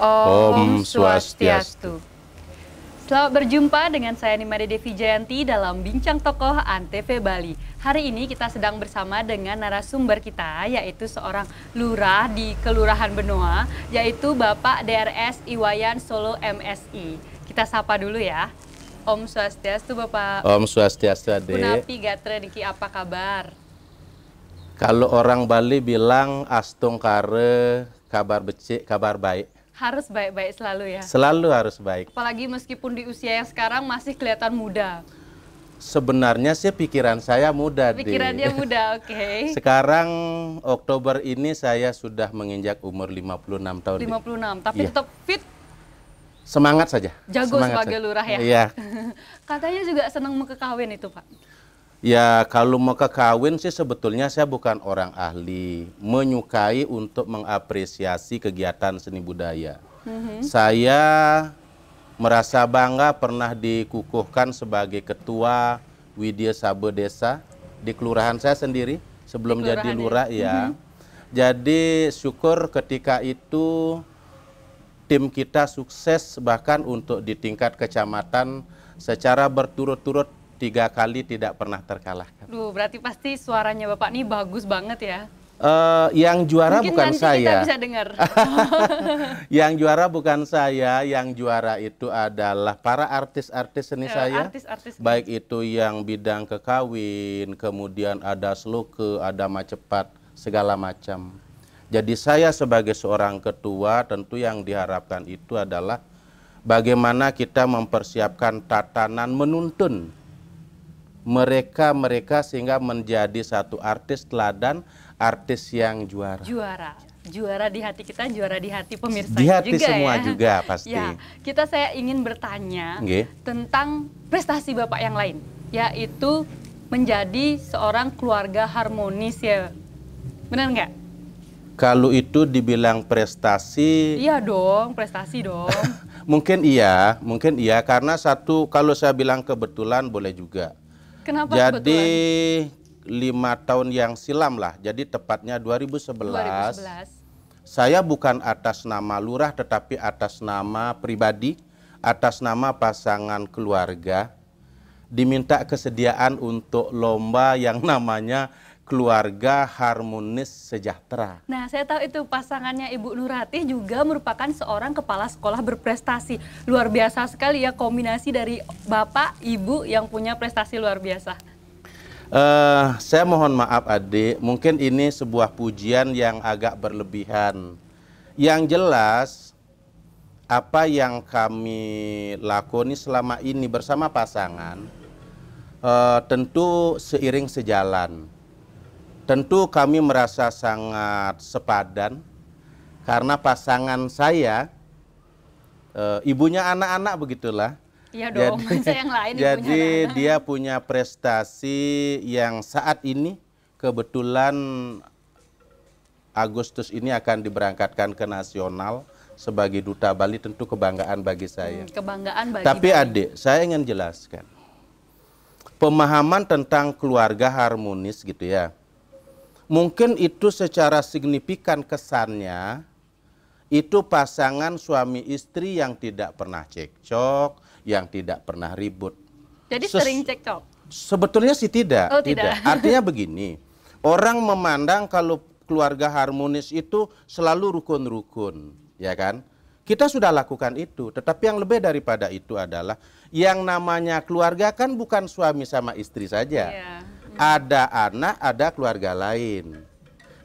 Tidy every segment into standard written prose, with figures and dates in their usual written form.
Om Swastiastu. Selamat berjumpa dengan saya Nimade Devi Jayanti dalam Bincang Tokoh Antv Bali. Hari ini kita sedang bersama dengan narasumber kita, yaitu seorang lurah di Kelurahan Benoa, yaitu Bapak DRS Iwayan Solo MSI. Kita sapa dulu ya. Om Swastiastu Bapak. Om Swastiastu Ade. Punapi gatre niki apa kabar? Kalau orang Bali bilang astung kare, kabar becik, kabar baik. Harus baik-baik selalu ya? Selalu harus baik. Apalagi meskipun di usia yang sekarang masih kelihatan muda. Sebenarnya sih pikiran saya muda. Pikirannya muda, oke. Sekarang Oktober ini saya sudah menginjak umur 56 tahun. 56, tapi iya. Tetap fit? Semangat saja. Jago semangat sebagai saja. lurah ya? Iya. Katanya juga senang mau kekawin itu Pak? Ya kalau mau ke kawin sih sebetulnya saya bukan orang ahli, menyukai untuk mengapresiasi kegiatan seni budaya. Saya merasa bangga pernah dikukuhkan sebagai ketua Widya Sabe Desa di kelurahan saya sendiri sebelum jadi lurah ya. Jadi syukur ketika itu tim kita sukses bahkan untuk di tingkat kecamatan secara berturut-turut 3 kali tidak pernah terkalahkan. Duh, berarti pasti suaranya Bapak nih bagus banget ya. Yang juara mungkin bukan nanti saya. Kita bisa dengar. Yang juara bukan saya, yang juara itu adalah para artis-artis seni saya. Artis-artis baik itu yang bidang kekawin, kemudian ada sloke, ada macepat, segala macam. Jadi saya sebagai seorang ketua tentu yang diharapkan itu adalah bagaimana kita mempersiapkan tatanan menuntun mereka sehingga menjadi satu artis teladan, artis yang juara. Juara di hati kita, juara di hati pemirsa di hati juga semua ya. juga pasti. Ya, saya ingin bertanya tentang prestasi Bapak yang lain, yaitu menjadi seorang keluarga harmonis ya. Benar nggak? Kalau itu dibilang prestasi, iya dong, prestasi dong. mungkin iya karena satu kalau saya bilang kebetulan boleh juga. Kenapa jadi kebetulan? 5 tahun yang silam lah, jadi tepatnya 2011. Saya bukan atas nama lurah tetapi atas nama pribadi, atas nama pasangan keluarga, diminta kesediaan untuk lomba yang namanya Keluarga Harmonis Sejahtera. Nah, saya tahu itu pasangannya Ibu Nurati juga merupakan seorang kepala sekolah berprestasi. Luar biasa sekali ya kombinasi dari Bapak, Ibu yang punya prestasi luar biasa. Saya mohon maaf adik, mungkin ini sebuah pujian yang agak berlebihan. Yang jelas, apa yang kami lakoni selama ini bersama pasangan, tentu seiring sejalan. Tentu kami merasa sangat sepadan karena pasangan saya, ibunya anak-anak begitulah. Iya dong, masa yang lain jadi ibunya dia punya prestasi yang saat ini kebetulan Agustus ini akan diberangkatkan ke nasional sebagai duta Bali, tentu kebanggaan bagi saya. Kebanggaan bagi Tapi Bali. adik, saya ingin jelaskan. Pemahaman tentang keluarga harmonis gitu ya. Mungkin itu secara signifikan kesannya, itu pasangan suami istri yang tidak pernah cekcok, yang tidak pernah ribut. Jadi sering cekcok? Sebetulnya sih tidak. Oh, tidak. Artinya begini, orang memandang kalau keluarga harmonis itu selalu rukun-rukun, ya kan? Kita sudah lakukan itu, tetapi yang lebih daripada itu adalah yang namanya keluarga kan bukan suami sama istri saja. Iya. Ada anak, ada keluarga lain.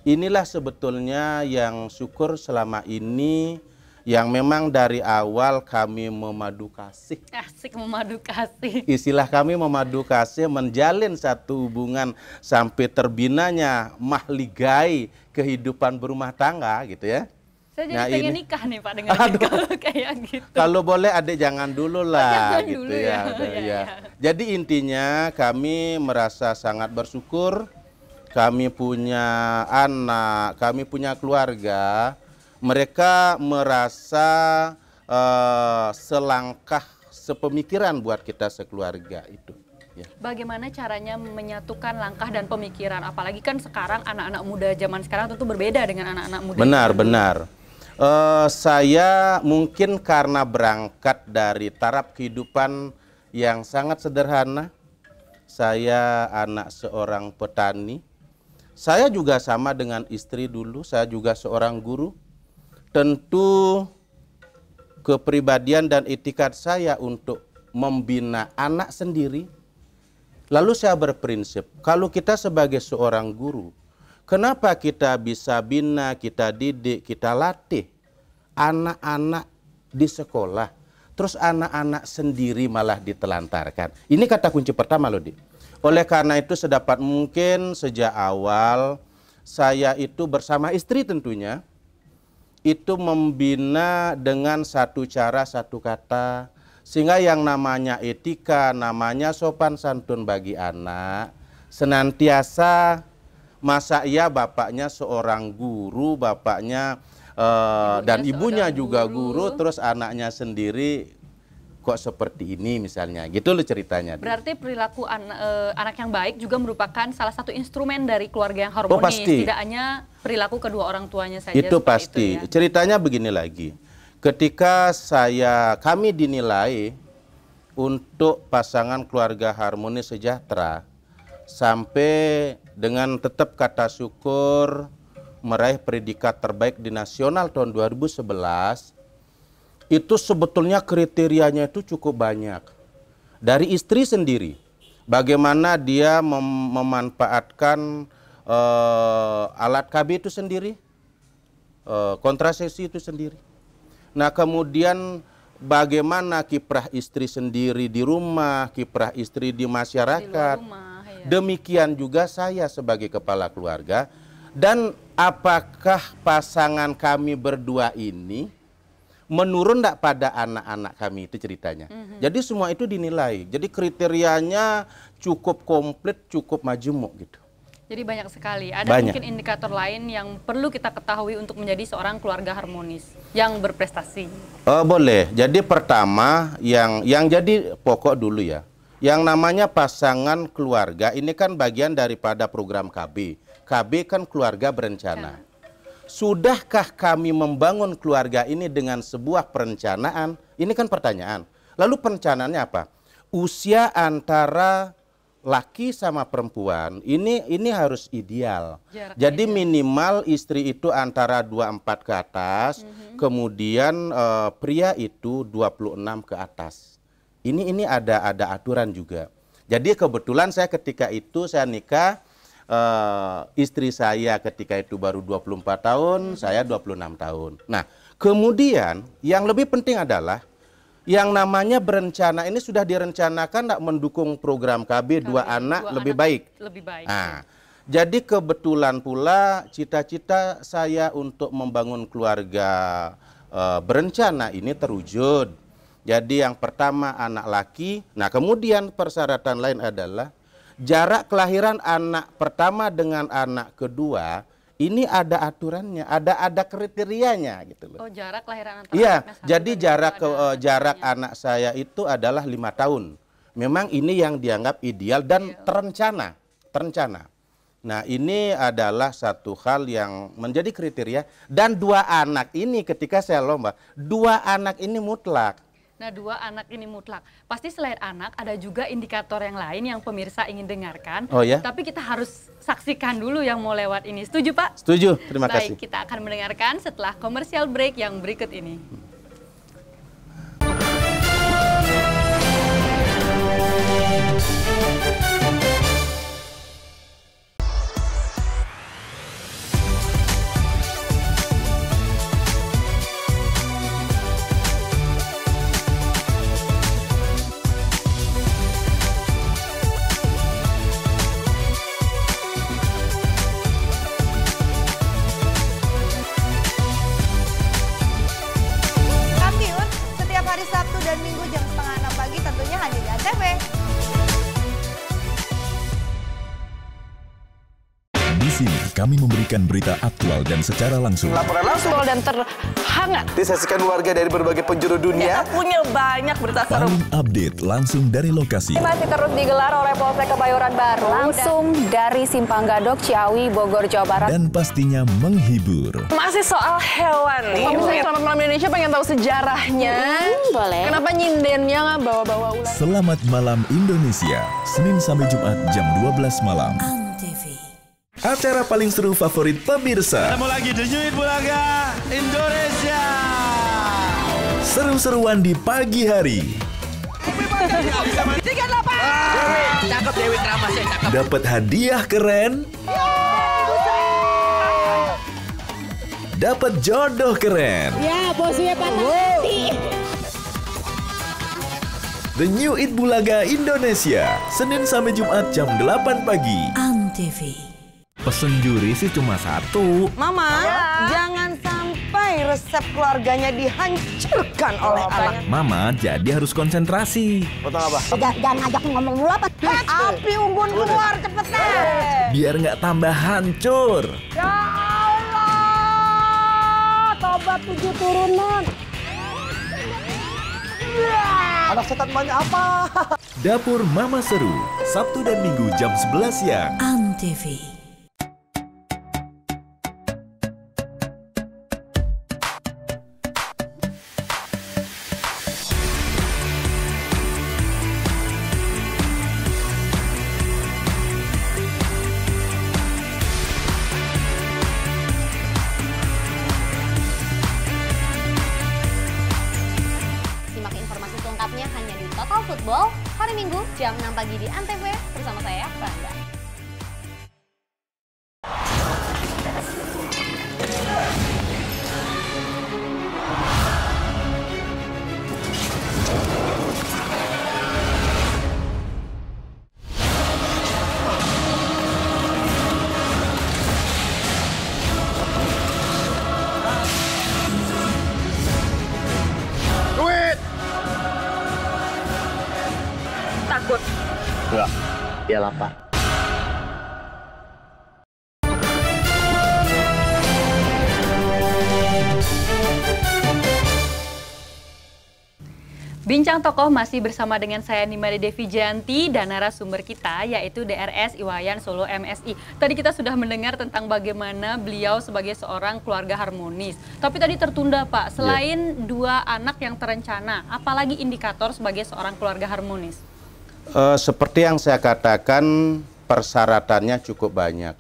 Inilah sebetulnya yang syukur selama ini yang memang dari awal kami memadu kasih. Asik memadu kasih. Istilah kami memadu kasih menjalin satu hubungan sampai terbinanya mahligai kehidupan berumah tangga gitu ya. Saya jadi pengen nikah nih Pak dengan kayak gitu. Kalau boleh adik jangan dulu lah jangan gitu dulu ya. ya. Jadi intinya kami merasa sangat bersyukur, kami punya anak, kami punya keluarga, mereka merasa selangkah sepemikiran buat kita sekeluarga itu. Ya. Bagaimana caranya menyatukan langkah dan pemikiran, apalagi kan sekarang anak-anak muda zaman sekarang tentu berbeda dengan anak-anak muda. Benar. Saya mungkin karena berangkat dari taraf kehidupan yang sangat sederhana. Saya anak seorang petani. Saya juga sama dengan istri dulu, saya juga seorang guru. Tentu kepribadian dan etikat saya untuk membina anak sendiri. Lalu saya berprinsip, kalau kita sebagai seorang guru, kenapa kita bisa bina, kita didik, kita latih anak-anak di sekolah, terus anak-anak sendiri malah ditelantarkan. Ini kata kunci pertama loh, Dik. Oleh karena itu sedapat mungkin sejak awal saya itu bersama istri tentunya itu membina dengan satu cara, satu kata, sehingga yang namanya etika, namanya sopan santun bagi anak senantiasa. Masa iya bapaknya seorang guru, bapaknya dan ibunya juga guru, terus anaknya sendiri kok seperti ini misalnya, gitu loh ceritanya. Berarti perilaku anak yang baik juga merupakan salah satu instrumen dari keluarga yang harmonis. Oh, pasti. Tidak hanya perilaku kedua orang tuanya saja. Itu pasti. Itu, ya. Ceritanya begini lagi. Ketika kami dinilai untuk pasangan keluarga harmonis sejahtera, sampai dengan tetap kata syukur meraih predikat terbaik di nasional tahun 2011, itu sebetulnya kriterianya itu cukup banyak. Dari istri sendiri, bagaimana dia memanfaatkan alat KB itu sendiri, kontrasepsi itu sendiri. Nah kemudian bagaimana kiprah istri sendiri di rumah, kiprah istri di masyarakat. Di luar rumah, ya. Demikian juga saya sebagai kepala keluarga. Dan apakah pasangan kami berdua ini menurun enggak pada anak-anak kami, itu ceritanya. Jadi semua itu dinilai. Jadi kriterianya cukup komplit, cukup majemuk gitu. Jadi banyak sekali. Ada banyak. Mungkin indikator lain yang perlu kita ketahui untuk menjadi seorang keluarga harmonis yang berprestasi. Boleh. Jadi pertama yang jadi pokok dulu ya. Yang namanya pasangan keluarga ini kan bagian daripada program KB. KB kan keluarga berencana. Sudahkah kami membangun keluarga ini dengan sebuah perencanaan? Ini kan pertanyaan. Lalu perencanaannya apa? Usia antara laki sama perempuan ini harus ideal. Jadi minimal istri itu antara 24 ke atas, kemudian pria itu 26 ke atas. Ini ada aturan juga. Jadi kebetulan saya ketika itu saya nikah, istri saya ketika itu baru 24 tahun, saya 26 tahun. Nah, kemudian yang lebih penting adalah yang namanya berencana ini sudah direncanakan tidak mendukung program KB dua anak lebih baik. Lebih baik. Nah, jadi kebetulan pula cita-cita saya untuk membangun keluarga berencana ini terwujud. Jadi yang pertama anak laki. Nah, kemudian persyaratan lain adalah jarak kelahiran anak pertama dengan anak kedua ini ada aturannya, ada kriterianya gitu loh. Oh, jarak kelahiran antara iya, anaknya jadi jarak anak saya itu adalah 5 tahun. Memang ini yang dianggap ideal dan terencana. Nah, ini adalah satu hal yang menjadi kriteria, dan 2 anak ini ketika saya lomba, 2 anak ini mutlak. Nah, 2 anak ini mutlak. Pasti selain anak ada juga indikator yang lain yang pemirsa ingin dengarkan. Oh ya? Tapi kita harus saksikan dulu yang mau lewat ini. Setuju, Pak? Setuju, terima kasih. Baik, kita akan mendengarkan setelah komersial break yang berikut ini. Di sini kami memberikan berita aktual dan secara langsung. Laporan langsung dan terhangat disaksikan warga dari berbagai penjuru dunia. Kita punya banyak berita seru. Paling update langsung dari lokasi. Masih terus digelar oleh Polsek Kebayoran Baru. Langsung dari Simpang Gadok, Ciawi, Bogor, Jawa Barat. Dan pastinya menghibur. Masih soal hewan nih. Misalnya Selamat Malam Indonesia pengen tahu sejarahnya. Boleh. Kenapa nyindennya nggak bawa-bawa ular? Selamat Malam Indonesia, Senin sampai Jumat jam 12 malam. Acara paling seru favorit pemirsa. Ketemu lagi The New It Bulaga Indonesia. Seru-seruan di pagi hari. 38. Cakep Dewi Kramasya, cakep. Dapat hadiah keren. Dapat jodoh keren. Ya, bosnya patah. The New It Bulaga Indonesia, Senin sampai Jumat jam 8 pagi. Antv. Pesen juri sih cuma satu. Mama, jangan sampai resep keluarganya dihancurkan oleh anak. Mama jadi harus konsentrasi. Potong apa? Jangan ngajak ngomong dulu apa? Api unggun keluar cepetan. Biar nggak tambah hancur. Ya Allah, tobat 7 turunan. Anak setan banyak apa? Dapur Mama Seru, Sabtu dan Minggu jam 11 siang. Antv. Hanya di Total Football hari Minggu jam 6 pagi di Antv bersama saya Rangga. Takut. Enggak, dia lapar. Bincang Tokoh masih bersama dengan saya Nimade Devi Jayanti dan narasumber kita yaitu DRS Iwayan Solo MSI. Tadi kita sudah mendengar tentang bagaimana beliau sebagai seorang keluarga harmonis. Tapi tadi tertunda Pak, selain dua anak yang terencana, apalagi indikator sebagai seorang keluarga harmonis? Seperti yang saya katakan, persyaratannya cukup banyak.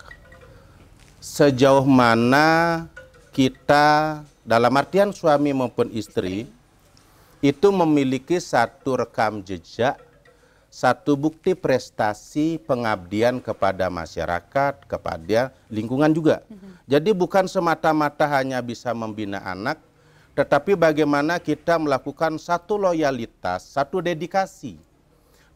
Sejauh mana kita, dalam artian suami maupun istri, itu memiliki satu rekam jejak, satu bukti prestasi pengabdian kepada masyarakat, kepada lingkungan juga. Jadi bukan semata-mata hanya bisa membina anak, tetapi bagaimana kita melakukan satu loyalitas, satu dedikasi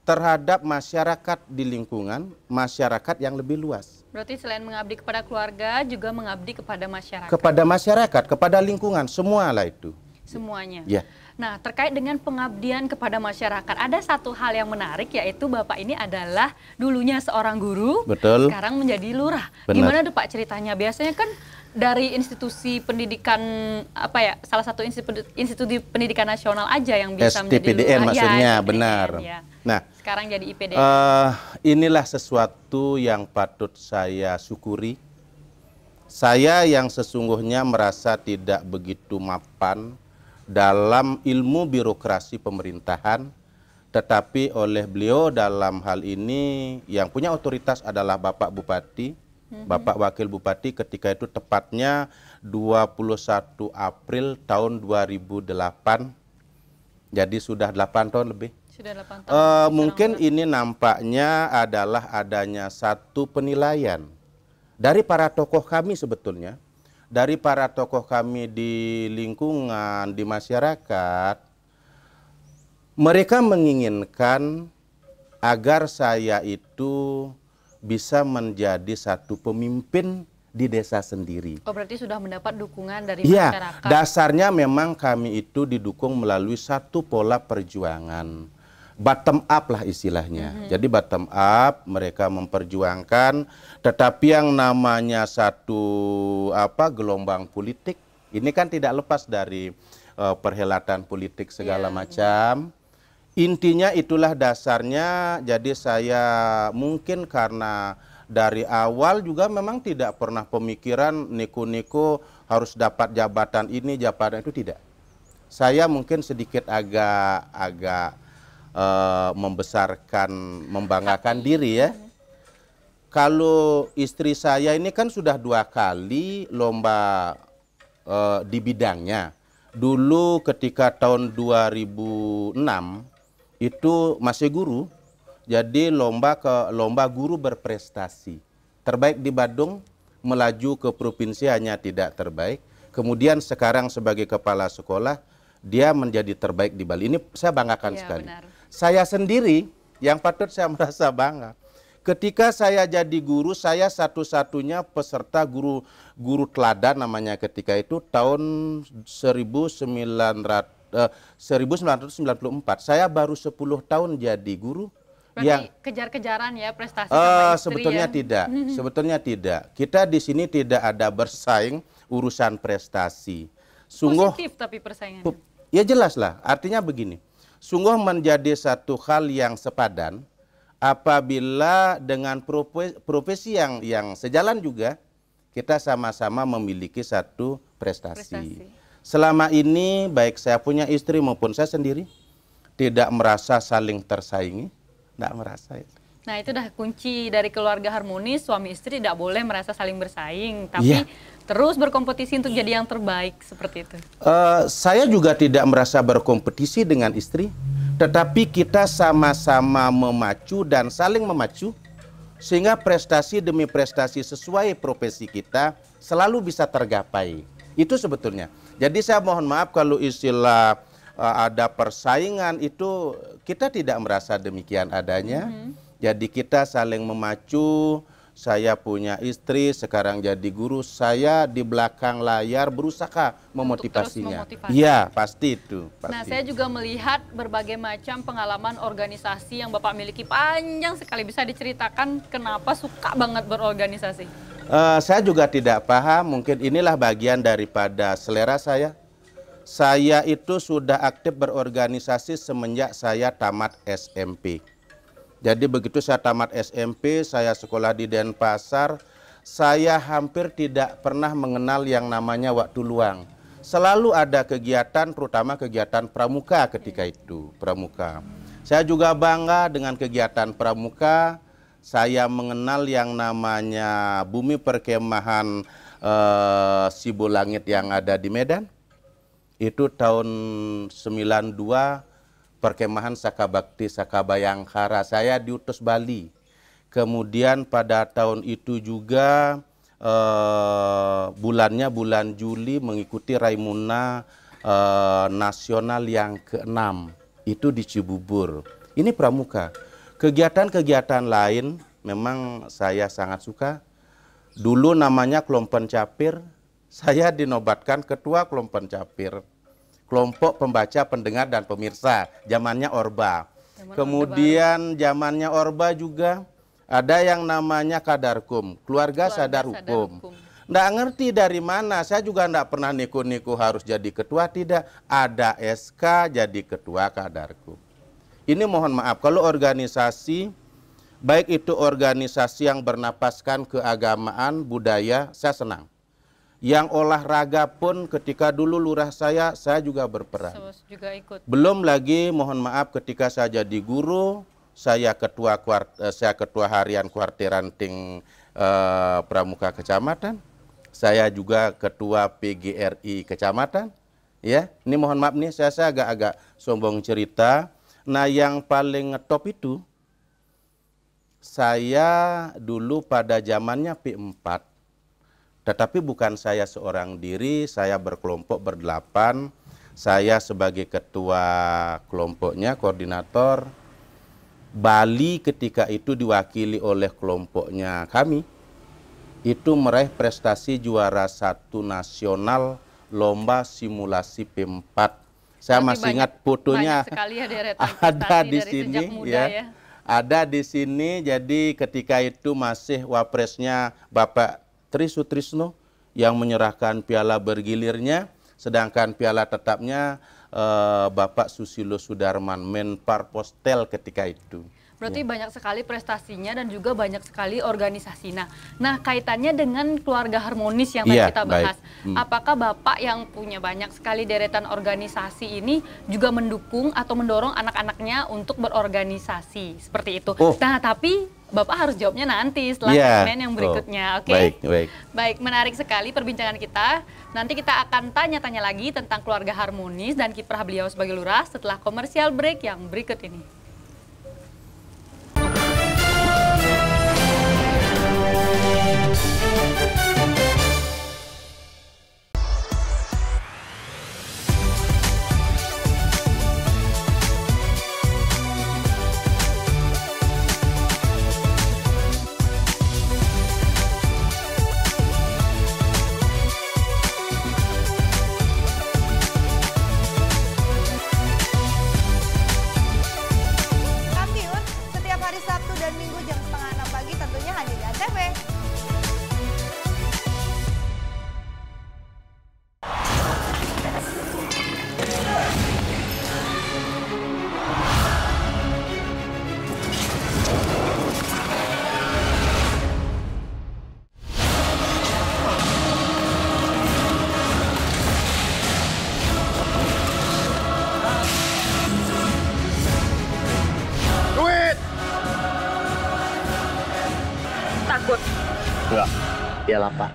terhadap masyarakat di lingkungan, masyarakat yang lebih luas. Berarti selain mengabdi kepada keluarga, juga mengabdi kepada masyarakat. Kepada masyarakat, kepada lingkungan, semualah itu. Semuanya. Ya. Nah, terkait dengan pengabdian kepada masyarakat, ada satu hal yang menarik, yaitu Bapak ini adalah dulunya seorang guru, betul, sekarang menjadi lurah. Benar. Gimana tuh Pak ceritanya? Biasanya kan dari institusi pendidikan, salah satu institusi pendidikan nasional aja yang bisa menjadi lurah. STPDN maksudnya, ya, benar. Ya. Nah, sekarang jadi IPDN. Inilah sesuatu yang patut saya syukuri. Saya yang sesungguhnya merasa tidak begitu mapan dalam ilmu birokrasi pemerintahan, tetapi oleh beliau dalam hal ini yang punya otoritas adalah Bapak Bupati, Bapak Wakil Bupati ketika itu tepatnya 21 April tahun 2008. Jadi sudah 8 tahun lebih. Sudah 8 tahun. Mungkin ini nampaknya adalah adanya satu penilaian dari para tokoh kami sebetulnya. Dari para tokoh kami di lingkungan, di masyarakat, mereka menginginkan agar saya itu bisa menjadi satu pemimpin di desa sendiri. Oh, berarti sudah mendapat dukungan dari ya, masyarakat. Dasarnya memang kami itu didukung melalui satu pola perjuangan. bottom up lah istilahnya. Jadi bottom up mereka memperjuangkan, tetapi yang namanya satu gelombang politik ini kan tidak lepas dari perhelatan politik segala macam. Intinya itulah dasarnya. Jadi saya mungkin karena dari awal juga memang tidak pernah pemikiran neko-neko harus dapat jabatan ini, jabatan itu, tidak. Saya mungkin sedikit agak membesarkan, membanggakan diri ya. Kalau istri saya ini kan sudah 2 kali lomba di bidangnya. Dulu ketika tahun 2006 itu masih guru, jadi lomba guru berprestasi. Terbaik di Badung, melaju ke provinsi hanya tidak terbaik. Kemudian sekarang sebagai kepala sekolah, dia menjadi terbaik di Bali. Ini saya banggakan sekali. Benar. Saya sendiri yang patut saya merasa bangga. Ketika saya jadi guru, saya satu-satunya peserta guru teladan namanya ketika itu tahun 1994. Saya baru 10 tahun jadi guru. Berarti kejar-kejaran ya prestasi sama istri sebetulnya ya? Tidak, sebetulnya tidak. Kita di sini tidak ada bersaing urusan prestasi. Sungguh positif tapi persaingannya. Ya jelas lah, artinya begini. Sungguh menjadi satu hal yang sepadan apabila dengan profesi yang sejalan juga kita sama-sama memiliki satu prestasi. Selama ini baik saya punya istri maupun saya sendiri tidak merasa saling tersaingi, tidak merasa itu. Nah itu dah kunci dari keluarga harmonis, suami istri tidak boleh merasa saling bersaing, tapi terus berkompetisi untuk jadi yang terbaik seperti itu. Saya juga tidak merasa berkompetisi dengan istri, tetapi kita sama-sama memacu dan saling memacu, sehingga prestasi demi prestasi sesuai profesi kita selalu bisa tergapai. Itu sebetulnya. Jadi saya mohon maaf kalau istilah ada persaingan itu kita tidak merasa demikian adanya. Jadi kita saling memacu. Saya punya istri, sekarang jadi guru, saya di belakang layar berusaha memotivasinya. Iya, pasti itu. Pasti. Nah, saya juga melihat berbagai macam pengalaman organisasi yang Bapak miliki panjang sekali. Bisa diceritakan kenapa suka banget berorganisasi? Saya juga tidak paham, mungkin inilah bagian daripada selera saya. Saya itu sudah aktif berorganisasi semenjak saya tamat SMP. Jadi begitu saya tamat SMP, saya sekolah di Denpasar, saya hampir tidak pernah mengenal yang namanya waktu luang. Selalu ada kegiatan, terutama kegiatan pramuka ketika itu, pramuka. Saya juga bangga dengan kegiatan pramuka. Saya mengenal yang namanya bumi perkemahan Sibolangit yang ada di Medan. Itu tahun 92. Perkemahan Sakabakti Sakabayangkara, saya diutus Bali. Kemudian pada tahun itu juga bulannya bulan Juli mengikuti Raimuna nasional yang ke-6. Itu di Cibubur. Ini pramuka. Kegiatan-kegiatan lain memang saya sangat suka. Dulu namanya kelompok capir, saya dinobatkan ketua kelompok capir. Kelompok pembaca, pendengar, dan pemirsa, zamannya Orba. Kemudian zamannya Orba juga ada yang namanya Kadarkum, keluarga sadar hukum. Nggak ngerti dari mana, saya juga nggak pernah niku-niku harus jadi ketua, tidak. Ada SK jadi ketua Kadarkum. Ini mohon maaf, kalau organisasi, baik itu organisasi yang bernapaskan keagamaan, budaya, saya senang. Yang olahraga pun ketika dulu lurah saya juga berperan. Juga ikut. Belum lagi mohon maaf ketika saya jadi guru, saya ketua harian Kuartiranting Pramuka Kecamatan. Saya juga ketua PGRI Kecamatan. Ya, ini mohon maaf nih saya agak-agak sombong cerita. Nah, yang paling top itu saya dulu pada zamannya P4. Tetapi bukan saya seorang diri, saya berkelompok berdelapan. Saya sebagai ketua kelompoknya, koordinator. Bali ketika itu diwakili oleh kelompoknya kami. Itu meraih prestasi juara 1 nasional lomba simulasi P4 Saya masih ingat fotonya. Banyak sekali ya deretan ada di dari sini sejak muda ya. Ada di sini. Jadi ketika itu masih wapresnya Bapak Tri Sutrisno yang menyerahkan piala bergilirnya, sedangkan piala tetapnya Bapak Susilo Sudarman, Menpar Postel ketika itu. Berarti banyak sekali prestasinya dan juga banyak sekali organisasi. Nah, kaitannya dengan keluarga harmonis yang tadi kita bahas. Apakah Bapak yang punya banyak sekali deretan organisasi ini juga mendukung atau mendorong anak-anaknya untuk berorganisasi seperti itu? Nah, tapi Bapak harus jawabnya nanti setelah segmen yang berikutnya, oke? Baik, menarik sekali perbincangan kita. Nanti kita akan tanya-tanya lagi tentang keluarga harmonis dan kiprah beliau sebagai lurah setelah komersial break yang berikut ini. Enggak, dia lapar.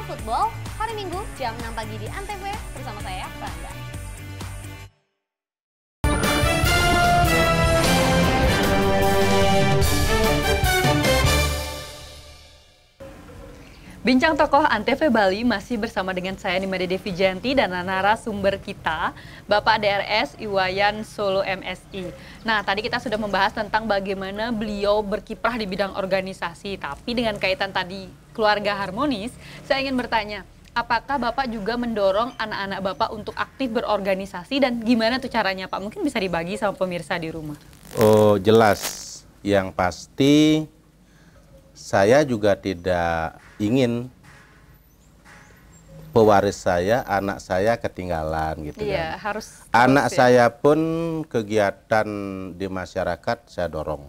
Football hari Minggu jam 6 pagi di Antv bersama saya, Rangga. Bincang Tokoh Antv Bali masih bersama dengan saya Nimade Devi Jayanti dan narasumber kita Bapak DRS Iwayan Solo MSI. Nah, tadi kita sudah membahas tentang bagaimana beliau berkiprah di bidang organisasi, tapi dengan kaitan tadi keluarga harmonis, saya ingin bertanya, apakah Bapak juga mendorong anak-anak Bapak untuk aktif berorganisasi dan gimana tuh caranya Pak? Mungkin bisa dibagi sama pemirsa di rumah. Oh, jelas. Yang pasti saya juga tidak ingin pewaris saya, anak saya ketinggalan gitu iya, kan. Harus anak terus, saya pun kegiatan di masyarakat saya dorong.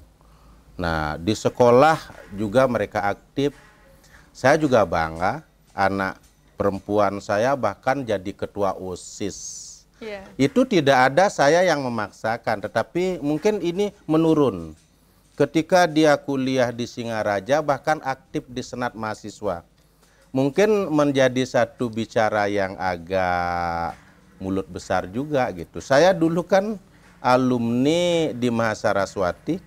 Nah, di sekolah juga mereka aktif. Saya juga bangga anak perempuan saya bahkan jadi ketua OSIS. Itu tidak ada saya yang memaksakan, tetapi mungkin ini menurun. Ketika dia kuliah di Singaraja, bahkan aktif di Senat Mahasiswa. Mungkin menjadi satu bicara yang agak mulut besar juga gitu. Saya dulu kan alumni di Mahasaraswati,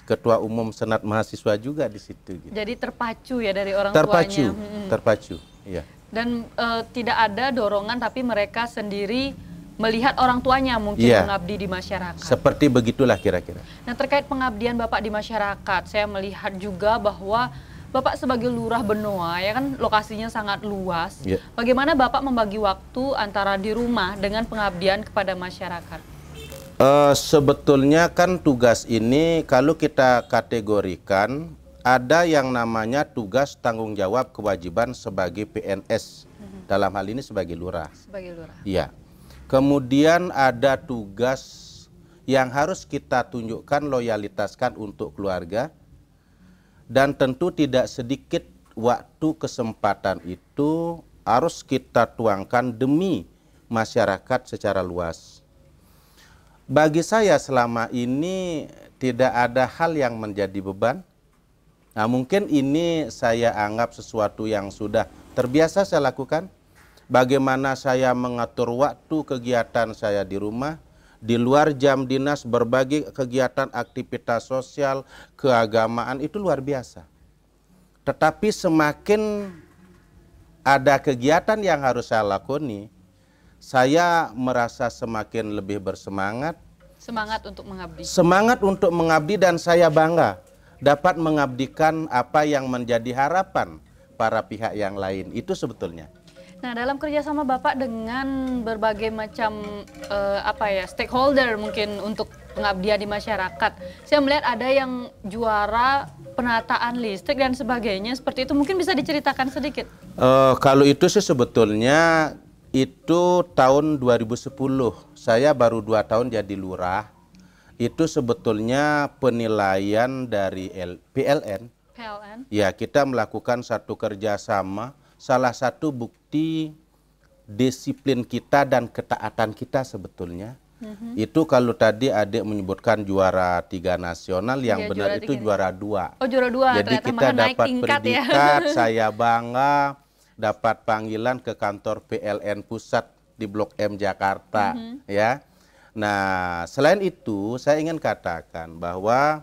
ketua umum Senat Mahasiswa juga di situ. Gitu. Jadi terpacu ya dari orang tuanya. Terpacu, iya. Dan tidak ada dorongan, tapi mereka sendiri melihat orang tuanya mungkin mengabdi di masyarakat. Seperti begitulah kira-kira. Nah, terkait pengabdian Bapak di masyarakat, saya melihat juga bahwa Bapak sebagai lurah Benoa, ya kan lokasinya sangat luas. Bagaimana Bapak membagi waktu antara di rumah dengan pengabdian kepada masyarakat? Sebetulnya kan tugas ini kalau kita kategorikan, ada yang namanya tugas tanggung jawab kewajiban sebagai PNS. Dalam hal ini sebagai lurah. Sebagai lurah. Iya. Kemudian ada tugas yang harus kita tunjukkan loyalitaskan untuk keluarga. Dan tentu tidak sedikit waktu kesempatan itu harus kita tuangkan demi masyarakat secara luas. Bagi saya selama ini tidak ada hal yang menjadi beban. Nah, mungkin ini saya anggap sesuatu yang sudah terbiasa saya lakukan. Bagaimana saya mengatur waktu kegiatan saya di rumah, di luar jam dinas, berbagai kegiatan aktivitas sosial, keagamaan, itu luar biasa. Tetapi semakin ada kegiatan yang harus saya lakoni, saya merasa semakin lebih bersemangat. Semangat untuk mengabdi. Semangat untuk mengabdi, dan saya bangga dapat mengabdikan apa yang menjadi harapan para pihak yang lain. Itu sebetulnya. Nah, dalam kerjasama Bapak dengan berbagai macam stakeholder mungkin untuk pengabdian di masyarakat, saya melihat ada yang juara penataan listrik dan sebagainya. Seperti itu mungkin bisa diceritakan sedikit. Kalau itu sih sebetulnya itu tahun 2010. Saya baru 2 tahun jadi lurah. Itu sebetulnya penilaian dari PLN. Ya, kita melakukan satu kerjasama. Salah satu bukti disiplin kita dan ketaatan kita sebetulnya. Itu kalau tadi adik menyebutkan juara 3 nasional, yang benar itu juara 2. Oh, juara 2. Jadi kita dapat predikat, saya bangga dapat panggilan ke kantor PLN pusat di Blok M Jakarta, ya. Nah, selain itu saya ingin katakan bahwa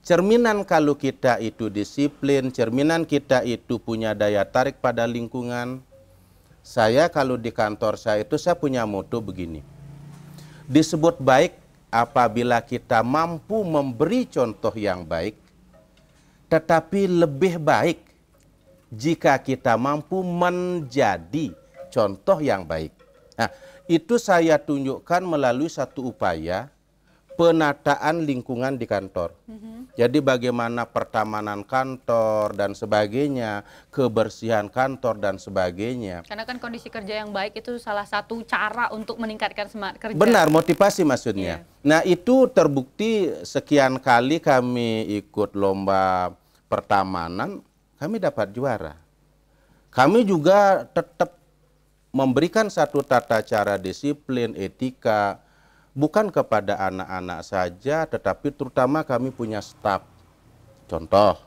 cerminan kalau kita itu disiplin, cerminan kita itu punya daya tarik pada lingkungan. Saya kalau di kantor saya itu saya punya moto begini. Disebut baik apabila kita mampu memberi contoh yang baik, tetapi lebih baik jika kita mampu menjadi contoh yang baik. Nah, itu saya tunjukkan melalui satu upaya penataan lingkungan di kantor. Jadi bagaimana pertamanan kantor dan sebagainya, kebersihan kantor dan sebagainya. Karena kan kondisi kerja yang baik itu salah satu cara untuk meningkatkan semangat kerja. Benar, motivasi maksudnya. Nah, itu terbukti sekian kali kami ikut lomba pertamanan, kami dapat juara. Kami juga tetap memberikan satu tata cara disiplin, etika, bukan kepada anak-anak saja, tetapi terutama kami punya staf. Contoh,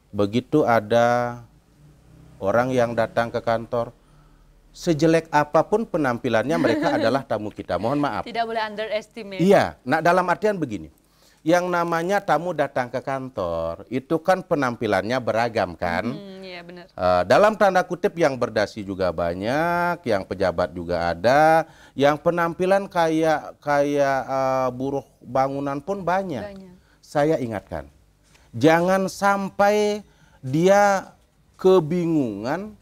begitu ada orang yang datang ke kantor, sejelek apapun penampilannya mereka adalah tamu kita. Mohon maaf. Tidak boleh underestimate. Iya, nah dalam artian begini, yang namanya tamu datang ke kantor, itu kan penampilannya beragam kan? Iya, benar. Dalam tanda kutip yang berdasi juga banyak, yang pejabat juga ada, yang penampilan kayak buruh bangunan pun banyak. Saya ingatkan, jangan sampai dia kebingungan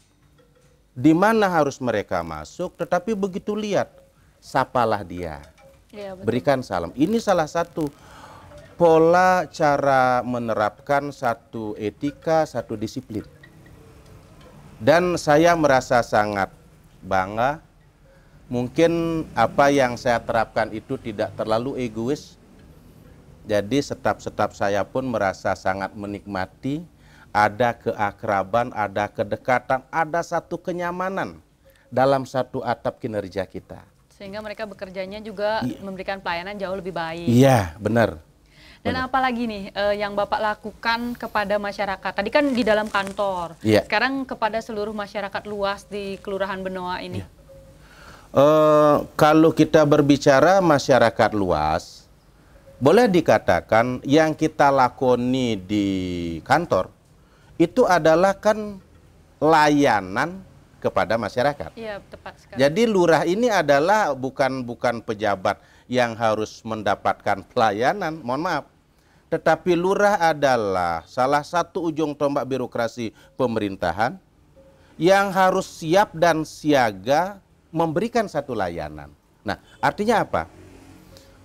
di mana harus mereka masuk, tetapi begitu lihat, sapalah dia, berikan salam. Ini salah satu pola cara menerapkan satu etika, satu disiplin. Dan saya merasa sangat bangga. Mungkin apa yang saya terapkan itu tidak terlalu egois. Jadi staf-staf saya pun merasa sangat menikmati. Ada keakraban, ada kedekatan, ada satu kenyamanan dalam satu atap kinerja kita. Sehingga mereka bekerjanya juga memberikan pelayanan jauh lebih baik. Iya, benar. Dan apalagi nih yang Bapak lakukan kepada masyarakat? Tadi kan di dalam kantor, sekarang kepada seluruh masyarakat luas di Kelurahan Benoa ini. Kalau kita berbicara masyarakat luas, boleh dikatakan yang kita lakoni di kantor itu adalah kan layanan kepada masyarakat. Iya, tepat sekali. Jadi lurah ini adalah bukan pejabat yang harus mendapatkan pelayanan, mohon maaf. Tetapi lurah adalah salah satu ujung tombak birokrasi pemerintahan yang harus siap dan siaga memberikan satu layanan. Nah, artinya apa?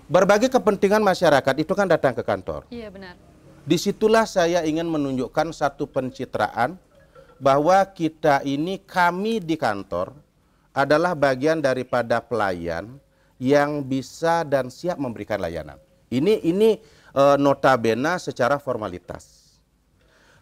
Berbagai kepentingan masyarakat itu kan datang ke kantor. Iya, benar. Disitulah saya ingin menunjukkan satu pencitraan bahwa kita ini, kami di kantor adalah bagian daripada pelayan yang bisa dan siap memberikan layanan. Ini notabene secara formalitas.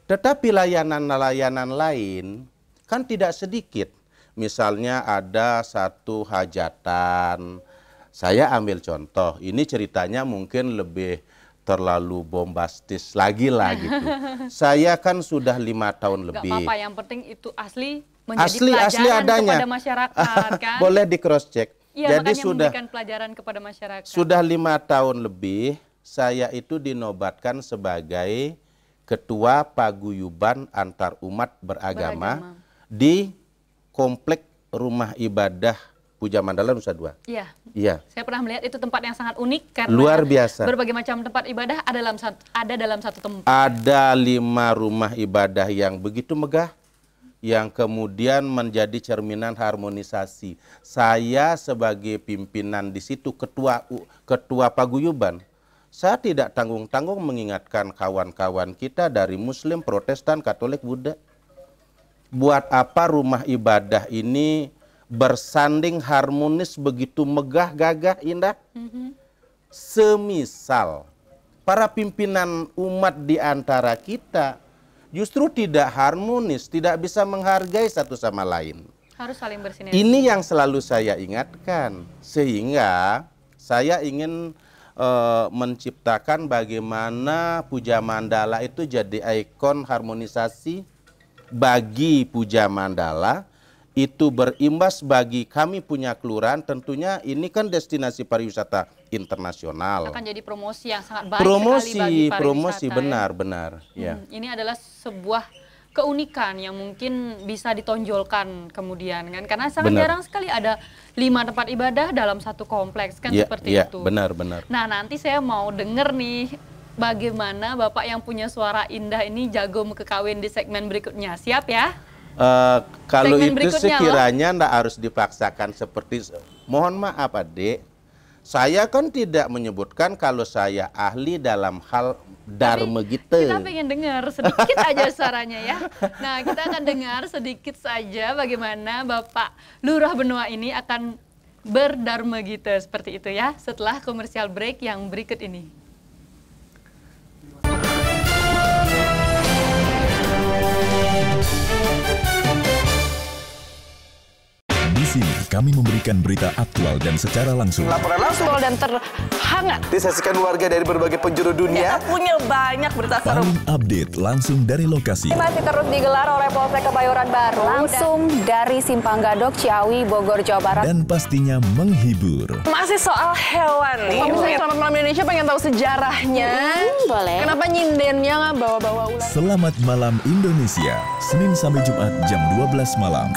Tetapi layanan-layanan lain kan tidak sedikit. Misalnya ada satu hajatan, saya ambil contoh, ini ceritanya mungkin lebih terlalu bombastis lagi lah gitu. Saya kan sudah 5 tahun lebih. Gak apa-apa, yang penting itu asli menjadi pelajaran kepada masyarakat kan. Boleh di cross check. Iya, jadi sudah memberikan pelajaran kepada masyarakat. Sudah 5 tahun lebih saya itu dinobatkan sebagai ketua paguyuban antar umat beragama di komplek rumah ibadah Puja Mandala Nusa Dua. Iya. Iya. Saya pernah melihat itu tempat yang sangat unik karena luar biasa. Berbagai macam tempat ibadah ada dalam satu tempat. Ada 5 rumah ibadah yang begitu megah, yang kemudian menjadi cerminan harmonisasi. Saya sebagai pimpinan di situ, ketua paguyuban, saya tidak tanggung-tanggung mengingatkan kawan-kawan kita dari Muslim, Protestan, Katolik, Buddha. Buat apa rumah ibadah ini bersanding harmonis begitu megah, gagah, indah? Semisal para pimpinan umat di antara kita justru tidak harmonis, tidak bisa menghargai satu sama lain. Harus saling bersinergi. Ini yang selalu saya ingatkan, sehingga saya ingin menciptakan bagaimana Puja Mandala itu jadi ikon harmonisasi bagi Puja Mandala, itu berimbas bagi kami punya kelurahan. Tentunya ini kan destinasi pariwisata internasional. Akan jadi promosi yang sangat baik sekali bagi pariwisata. Promosi, benar. Ya. Ini adalah sebuah keunikan yang mungkin bisa ditonjolkan kemudian kan, karena sangat jarang sekali ada 5 tempat ibadah dalam satu kompleks kan, seperti itu. Benar. Nah, nanti saya mau denger nih bagaimana Bapak yang punya suara indah ini jago kekawin di segmen berikutnya. Siap ya? Kalau itu sekiranya ndak harus dipaksakan seperti, mohon maaf Adik, saya kan tidak menyebutkan kalau saya ahli dalam hal dharma gitu. Kita pengen dengar sedikit aja suaranya ya. Nah, kita akan dengar sedikit saja bagaimana Bapak Lurah Benoa ini akan berdharma gitu, seperti itu ya, setelah komersial break yang berikut ini. Di sini kami memberikan berita aktual dan secara langsung. Laporan langsung dan terhangat disaksikan warga dari berbagai penjuru dunia. Kita punya banyak berita seru. Paling update langsung dari lokasi. Masih terus digelar oleh Polsek Kebayoran Baru. Langsung dari Simpang Gadok, Ciawi, Bogor, Jawa Barat. Dan pastinya menghibur. Masih soal hewan nih. Selamat Malam Indonesia pengen tahu sejarahnya. Boleh. Kenapa nyindennya bawa-bawa ular? Selamat Malam Indonesia, Senin sampai Jumat jam 12 malam.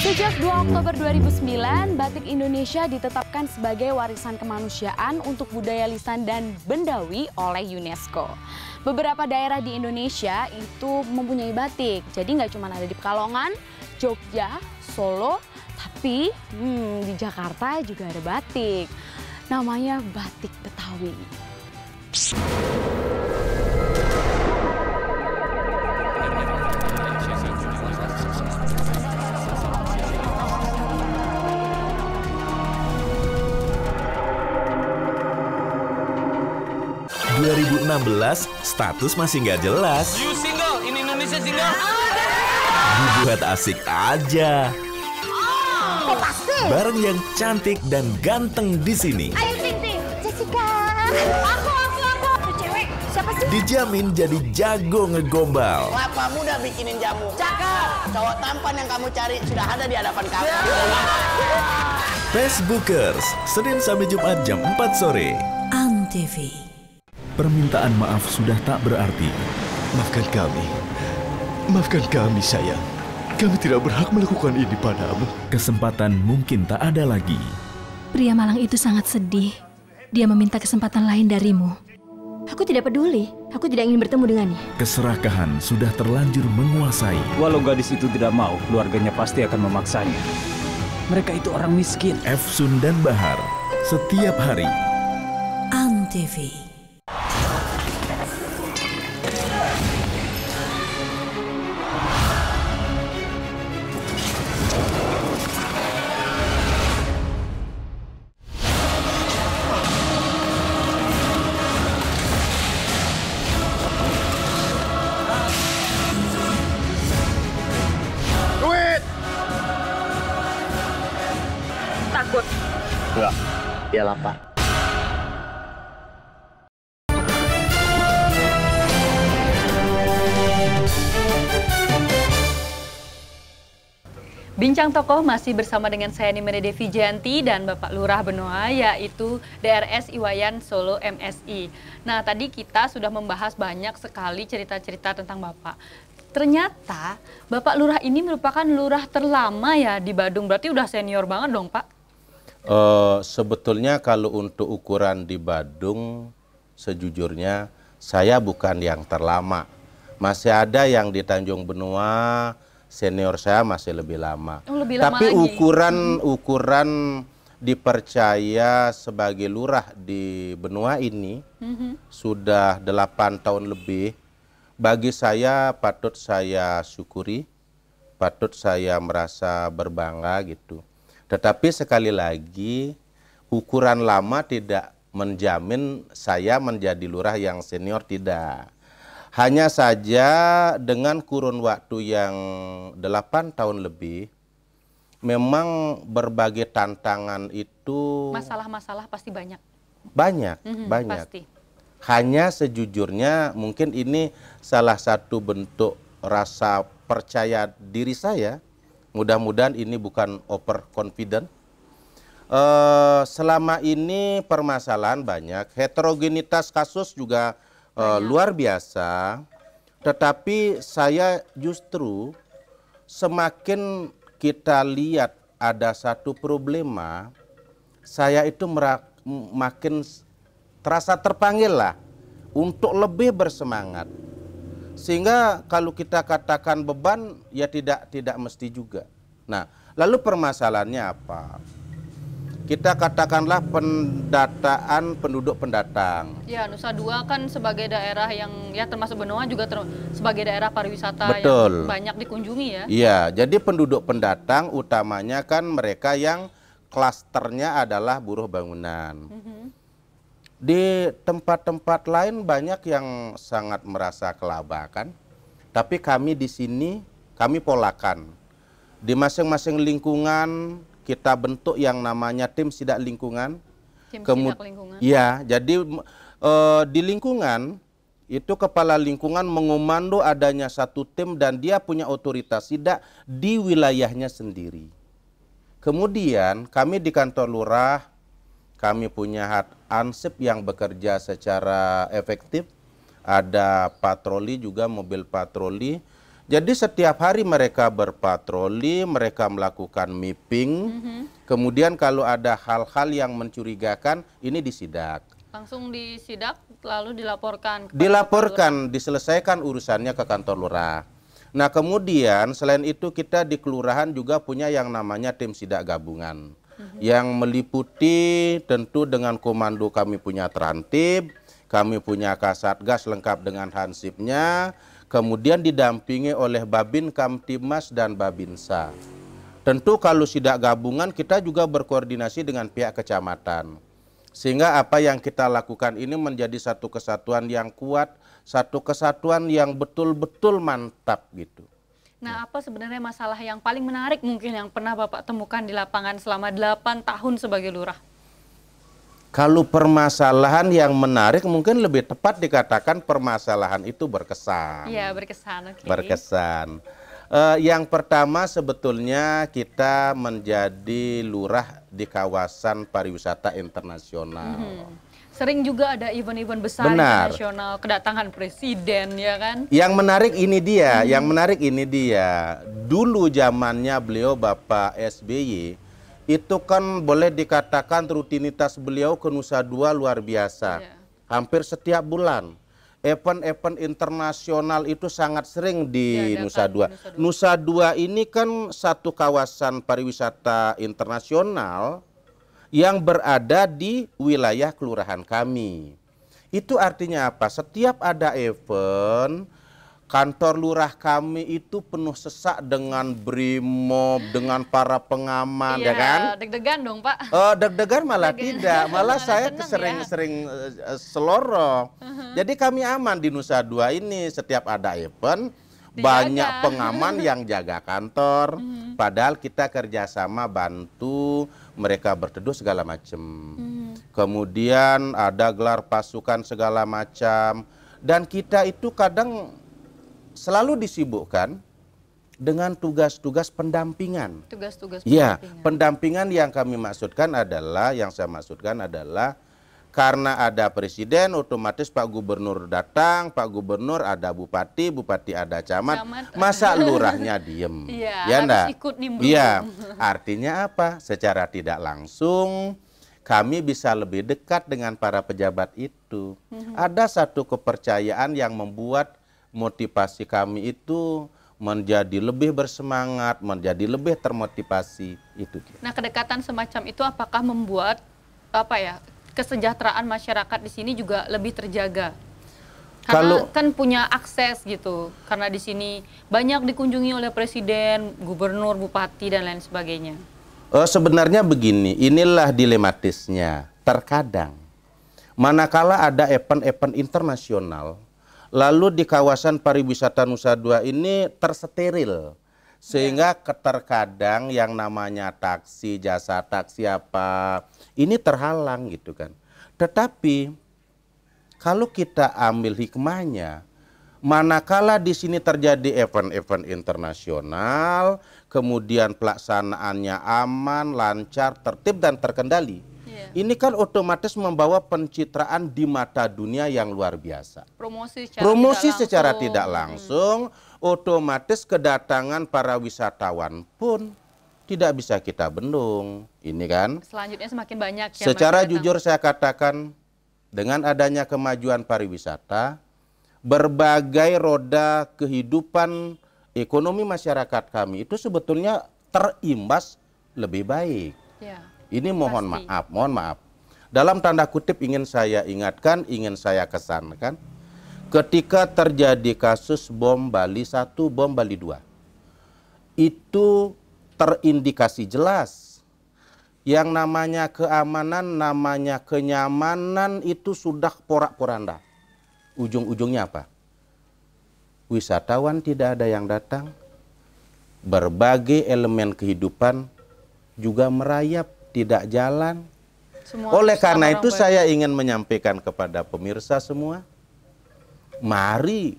Sejak 2 Oktober 2009, batik Indonesia ditetapkan sebagai warisan kemanusiaan untuk budaya lisan dan bendawi oleh UNESCO. Beberapa daerah di Indonesia itu mempunyai batik, jadi nggak cuma ada di Pekalongan, Jogja, Solo, tapi di Jakarta juga ada batik. Namanya batik Betawi. 2016, status masih nggak jelas. You single, in Indonesia single. Dibuat asik aja. Bareng yang cantik dan ganteng di sini. Ayo Ting, Jessica. Aku. Cewek, siapa sih? Dijamin jadi jago ngegombal. Kelapa muda bikinin jamu. Cakep. Cowok tampan yang kamu cari sudah ada di hadapan kamu. Facebookers, Senin sampai Jumat jam 4 sore. Antv. Permintaan maaf sudah tak berarti. Maafkan kami sayang. Kami tidak berhak melakukan ini padamu. Kesempatan mungkin tak ada lagi. Pria malang itu sangat sedih. Dia meminta kesempatan lain darimu. Aku tidak peduli. Aku tidak ingin bertemu dengannya. Keserakahan sudah terlanjur menguasai. Walau gadis itu tidak mau, keluarganya pasti akan memaksanya. Mereka itu orang miskin. Efsun dan Bahar, setiap hari. Antv. Takut. Enggak, dia lapar. Bincang Tokoh masih bersama dengan saya Nimade Devi Jayanti dan Bapak Lurah Benoa, yaitu DRS Iwayan Solo MSI. Nah, tadi kita sudah membahas banyak sekali cerita-cerita tentang Bapak. Ternyata Bapak Lurah ini merupakan lurah terlama ya di Badung, berarti udah senior banget dong Pak? Sebetulnya kalau untuk ukuran di Badung, sejujurnya saya bukan yang terlama. Masih ada yang di Tanjung Benoa, senior saya masih lebih lama. Oh, lebih lama tapi lagi. ukuran dipercaya sebagai lurah di Benoa ini sudah 8 tahun lebih. Bagi saya patut saya syukuri, patut saya merasa berbangga gitu. Tetapi sekali lagi ukuran lama tidak menjamin saya menjadi lurah yang senior, tidak. Hanya saja dengan kurun waktu yang 8 tahun lebih, memang berbagai tantangan itu... Masalah-masalah pasti banyak. Banyak. Pasti. Hanya sejujurnya mungkin ini salah satu bentuk rasa percaya diri saya. Mudah-mudahan ini bukan overconfident. Selama ini permasalahan banyak, heterogenitas kasus juga luar biasa. Tetapi saya justru semakin kita lihat ada satu problema, saya itu makin terasa terpanggil lah untuk lebih bersemangat. Sehingga kalau kita katakan beban, ya tidak mesti juga. Nah, lalu permasalahannya apa? Kita katakanlah pendataan penduduk pendatang. Ya, Nusa Dua kan sebagai daerah yang ya termasuk Benoa juga sebagai daerah pariwisata Betul. Yang banyak dikunjungi ya. Iya, jadi penduduk pendatang utamanya kan mereka yang klasternya adalah buruh bangunan. Di tempat-tempat lain banyak yang sangat merasa kelabakan, tapi kami di sini, kami polakan. Di masing-masing lingkungan kita bentuk yang namanya tim sidak lingkungan. Tim sidak lingkungan? Ya, jadi di lingkungan, itu kepala lingkungan mengomando adanya satu tim dan dia punya otoritas sidak di wilayahnya sendiri. Kemudian kami di kantor lurah, kami punya ansip yang bekerja secara efektif. Ada patroli juga, mobil patroli Jadi setiap hari mereka berpatroli, mereka melakukan mapping. Kemudian kalau ada hal-hal yang mencurigakan, ini disidak. Langsung disidak, lalu dilaporkan. Dilaporkan, diselesaikan urusannya ke kantor lurah. Nah kemudian selain itu kita di kelurahan juga punya yang namanya tim sidak gabungan. Yang meliputi tentu dengan komando kami punya Trantib, kami punya Kasatgas lengkap dengan hansipnya. Kemudian didampingi oleh Babin Kamtibmas dan Babinsa. Tentu kalau sidak gabungan kita juga berkoordinasi dengan pihak kecamatan. Sehingga apa yang kita lakukan ini menjadi satu kesatuan yang kuat, satu kesatuan yang betul-betul mantap gitu. Nah, apa sebenarnya masalah yang paling menarik mungkin yang pernah Bapak temukan di lapangan selama 8 tahun sebagai lurah? Kalau permasalahan yang menarik mungkin lebih tepat dikatakan permasalahan itu berkesan. Iya, berkesan. Okay. Berkesan. Yang pertama sebetulnya kita menjadi lurah di kawasan pariwisata internasional. Sering juga ada event-event besar internasional, kedatangan presiden, ya kan? Yang menarik ini dia, Dulu zamannya beliau Bapak SBY, itu kan boleh dikatakan rutinitas beliau ke Nusa Dua luar biasa. Hampir setiap bulan. Event-event internasional itu sangat sering di Nusa Dua. Nusa Dua ini kan satu kawasan pariwisata internasional yang berada di wilayah kelurahan kami. Itu artinya apa? Setiap ada event, kantor lurah kami itu penuh sesak dengan brimob, dengan para pengaman, ya kan? Deg-degan dong, Pak. Oh, deg-degan malah tidak. Malah saya sering-sering seloroh. Jadi kami aman di Nusa Dua ini. Setiap ada event, banyak pengaman yang jaga kantor. Padahal kita kerjasama bantu mereka berteduh segala macam. Kemudian ada gelar pasukan segala macam. Dan kita itu kadang selalu disibukkan dengan tugas-tugas pendampingan. Tugas-tugas pendampingan. Ya, pendampingan yang kami maksudkan adalah, karena ada presiden, otomatis Pak Gubernur datang, Pak Gubernur ada bupati, bupati ada camat. Masa lurahnya diem? Ya enggak? Ikut nimbrung. Iya, artinya apa? Secara tidak langsung kami bisa lebih dekat dengan para pejabat itu. Ada satu kepercayaan yang membuat motivasi kami itu menjadi lebih bersemangat, menjadi lebih termotivasi itu. Nah, kedekatan semacam itu apakah membuat kesejahteraan masyarakat di sini juga lebih terjaga? Karena kan punya akses gitu. Karena di sini banyak dikunjungi oleh presiden, gubernur, bupati dan lain sebagainya. Sebenarnya begini, inilah dilematisnya. Terkadang manakala ada event-event internasional, lalu di kawasan pariwisata Nusa Dua ini tersteril. Sehingga terkadang yang namanya taksi, jasa taksi apa, ini terhalang gitu kan. Tetapi kalau kita ambil hikmahnya, manakala di sini terjadi event-event internasional, kemudian pelaksanaannya aman, lancar, tertib dan terkendali. Ini kan otomatis membawa pencitraan di mata dunia yang luar biasa. Promosi secara tidak langsung, otomatis kedatangan para wisatawan pun tidak bisa kita bendung. Ini kan. Selanjutnya semakin banyak ya. Secara jujur saya katakan, dengan adanya kemajuan pariwisata, berbagai roda kehidupan ekonomi masyarakat kami itu sebetulnya terimbas lebih baik. Ya. Ini mohon maaf. Dalam tanda kutip ingin saya ingatkan, ingin saya kesankan, ketika terjadi kasus bom Bali 1, bom Bali 2, itu terindikasi jelas yang namanya keamanan, namanya kenyamanan itu sudah porak-poranda. Ujung-ujungnya apa? Wisatawan tidak ada yang datang, berbagai elemen kehidupan juga merayap, tidak jalan. Oleh karena itu saya ingin menyampaikan kepada pemirsa semua, mari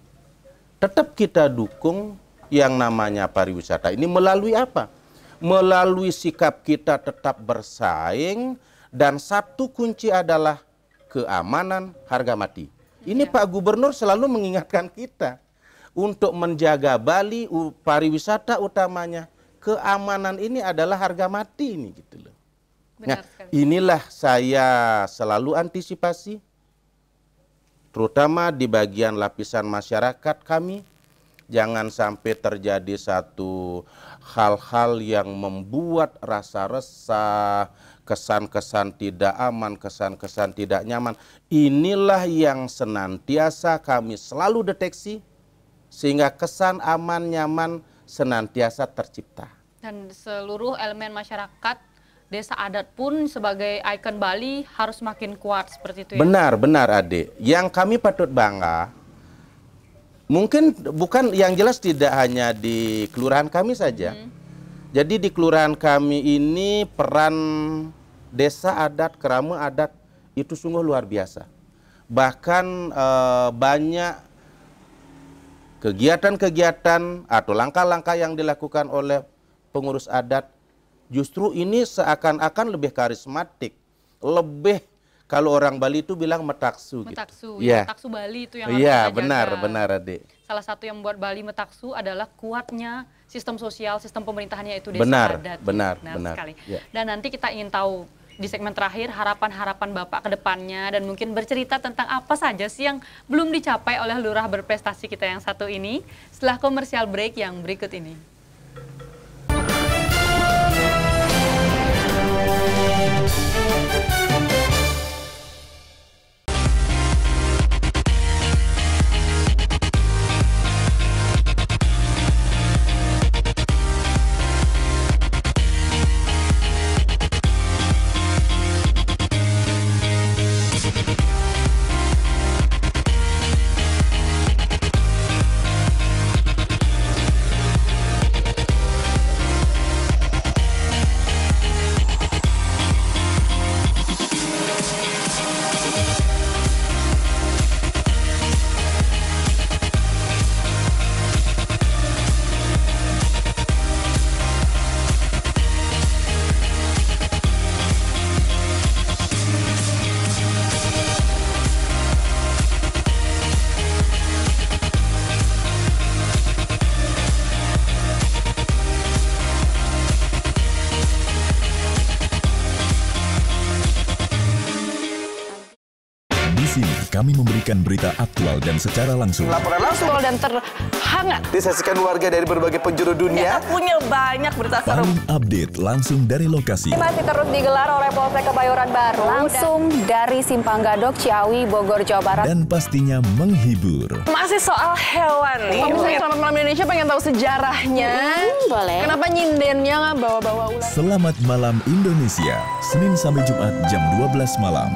tetap kita dukung yang namanya pariwisata ini melalui apa? Melalui sikap kita tetap bersaing, dan satu kunci adalah keamanan harga mati. Ini Pak Gubernur selalu mengingatkan kita. untuk menjaga Bali, pariwisata utamanya, keamanan ini adalah harga mati ini gitu loh. Nah, inilah saya selalu antisipasi, terutama di bagian lapisan masyarakat kami, jangan sampai terjadi satu hal-hal yang membuat rasa resah, kesan-kesan tidak aman, kesan-kesan tidak nyaman. Inilah yang senantiasa kami selalu deteksi, sehingga kesan aman, nyaman senantiasa tercipta. Dan seluruh elemen masyarakat, desa adat pun sebagai ikon Bali harus makin kuat seperti itu ya? Benar, benar Adik. Yang kami patut bangga, mungkin bukan yang jelas tidak hanya di kelurahan kami saja. Jadi di kelurahan kami ini peran desa adat, kerama adat itu sungguh luar biasa. Bahkan banyak kegiatan-kegiatan atau langkah-langkah yang dilakukan oleh pengurus adat justru ini seakan-akan lebih karismatik, lebih kalau orang Bali itu bilang metaksu. Metaksu, gitu. Ya. Metaksu Bali itu yang harus kita jaga. Benar Adik. Salah satu yang membuat Bali metaksu adalah kuatnya sistem sosial, sistem pemerintahannya itu desa adat. Benar Sekali. Ya. Dan nanti kita ingin tahu di segmen terakhir harapan-harapan Bapak ke depannya dan mungkin bercerita tentang apa saja sih yang belum dicapai oleh lurah berprestasi kita yang satu ini setelah komersial break yang berikut ini. Kami memberikan berita aktual dan secara langsung. Laporan langsung dan terhangat disaksikan warga dari berbagai penjuru dunia. Kita punya banyak berita seru. Paling update langsung dari lokasi. Masih terus digelar oleh Polsek Kebayoran Baru. Langsung dari Simpang Gadok, Ciawi, Bogor, Jawa Barat. Dan pastinya menghibur. Masih soal hewan nih. Pemirsa Selamat Malam Indonesia pengen tahu sejarahnya. Boleh. Kenapa nyindennya nggak bawa-bawa ular? Selamat Malam Indonesia, Senin sampai Jumat jam 12 malam.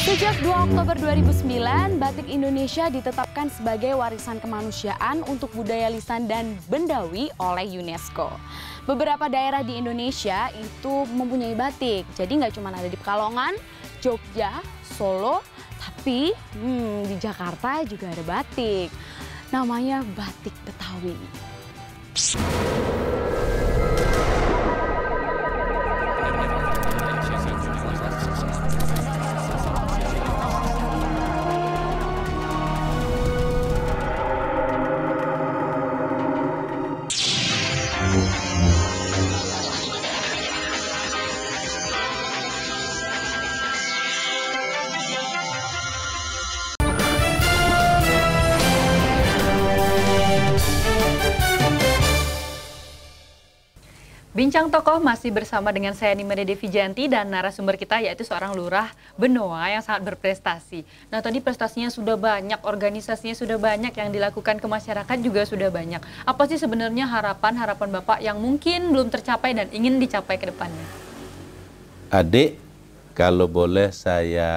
Sejak 2 Oktober 2009, batik Indonesia ditetapkan sebagai warisan kemanusiaan untuk budaya lisan dan bendawi oleh UNESCO. Beberapa daerah di Indonesia itu mempunyai batik, jadi nggak cuma ada di Pekalongan, Jogja, Solo, tapi di Jakarta juga ada batik. Namanya batik Betawi. Bincang Tokoh masih bersama dengan saya Nimade Devi Janti dan narasumber kita yaitu seorang lurah Benoa yang sangat berprestasi. Nah tadi prestasinya sudah banyak, organisasinya sudah banyak, yang dilakukan ke masyarakat juga sudah banyak. Apa sih sebenarnya harapan Bapak yang mungkin belum tercapai dan ingin dicapai ke depannya? Adik, kalau boleh saya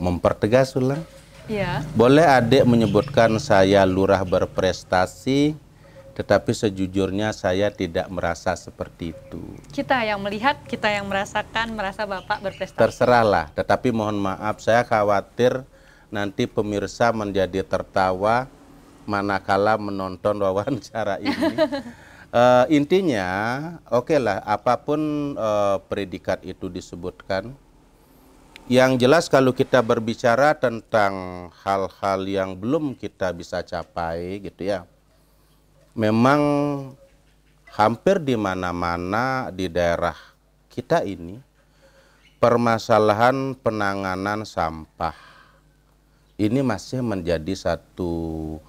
mempertegas ulang. Ya. Boleh adik menyebutkan saya lurah berprestasi, tetapi sejujurnya saya tidak merasa seperti itu. Kita yang melihat, kita yang merasakan, merasa Bapak berprestasi. Terserahlah, tetapi mohon maaf, saya khawatir nanti pemirsa menjadi tertawa manakala menonton wawancara ini. Intinya, oke lah, apapun predikat itu disebutkan. Yang jelas kalau kita berbicara tentang hal-hal yang belum kita bisa capai gitu ya. Memang hampir di mana-mana di daerah kita ini permasalahan penanganan sampah ini masih menjadi satu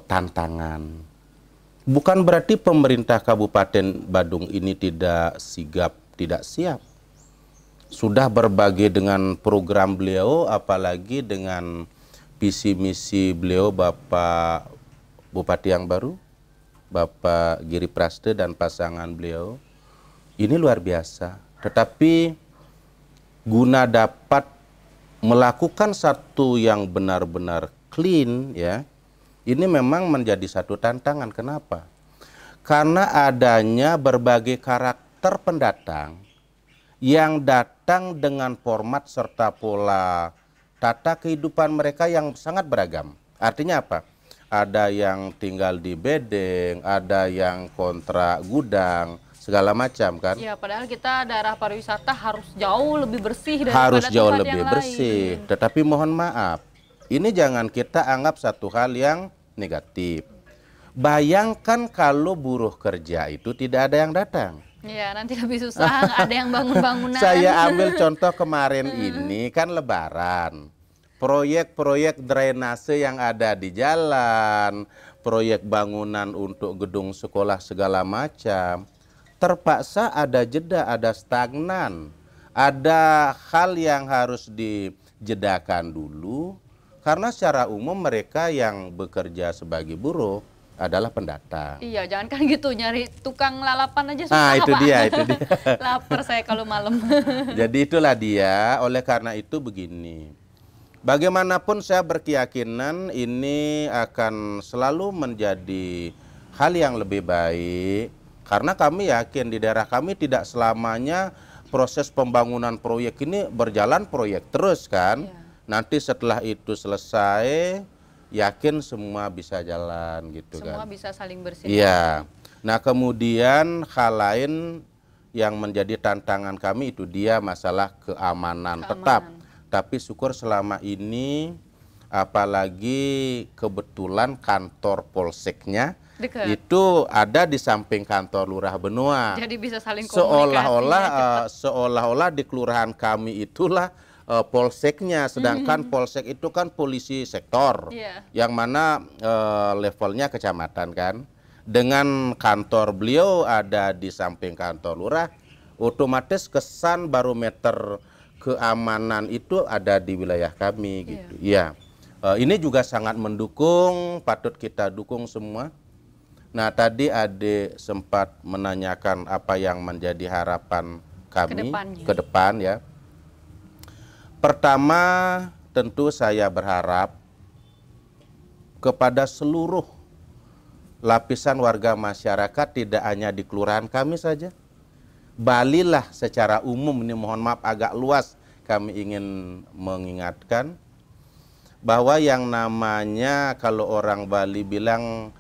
tantangan. Bukan berarti pemerintah Kabupaten Badung ini tidak sigap, tidak siap. Sudah berbagai dengan program beliau, apalagi dengan visi misi beliau Bapak Bupati yang baru, Bapak Giri Praste dan pasangan beliau, ini luar biasa. Tetapi guna dapat melakukan satu yang benar-benar clean, ya, ini memang menjadi satu tantangan. Kenapa? Karena adanya berbagai karakter pendatang yang datang dengan format serta pola tata kehidupan mereka yang sangat beragam. Artinya apa? Ada yang tinggal di bedeng, ada yang kontrak gudang, segala macam kan. Ya, padahal kita daerah pariwisata harus jauh lebih bersih daripada harus jauh tempat lebih yang bersih. lain. Tetapi mohon maaf, ini jangan kita anggap satu hal yang negatif. Bayangkan kalau buruh kerja itu tidak ada yang datang. Ya, nanti lebih susah, ada yang bangun-bangunan. Saya ambil contoh kemarin ini kan Lebaran. Proyek-proyek drainase yang ada di jalan, proyek bangunan untuk gedung sekolah segala macam, terpaksa ada jeda, ada stagnan. Ada hal yang harus dijedakan dulu, karena secara umum mereka yang bekerja sebagai buruh adalah pendatang. Iya, jangan kan gitu, nyari tukang lalapan aja susah, Nah, itu Pak. dia, itu dia. Lapar saya kalau malam. Jadi itulah dia, oleh karena itu begini. Bagaimanapun saya berkeyakinan ini akan selalu menjadi hal yang lebih baik. Karena kami yakin di daerah kami tidak selamanya proses pembangunan proyek ini berjalan proyek terus kan. Ya. Nanti setelah itu selesai, yakin semua bisa jalan gitu kan. Semua bisa saling bersih. Iya. Nah kemudian hal lain yang menjadi tantangan kami itu dia masalah keamanan. Tetap. Tapi syukur selama ini apalagi kebetulan kantor polseknya dekat. Itu ada di samping kantor Lurah Benoa. Jadi bisa saling komunikasi. Seolah-olah di kelurahan kami itulah polseknya, sedangkan polsek itu kan polisi sektor, yang mana levelnya kecamatan kan. Dengan kantor beliau ada di samping kantor lurah, otomatis kesan barometer keamanan itu ada di wilayah kami gitu. Ya, ini juga sangat mendukung, patut kita dukung semua. Nah tadi Adik sempat menanyakan apa yang menjadi harapan kami ke depan ya. Pertama tentu saya berharap kepada seluruh lapisan warga masyarakat, tidak hanya di kelurahan kami saja. Bali lah secara umum, ini mohon maaf agak luas, kami ingin mengingatkan bahwa yang namanya kalau orang Bali bilang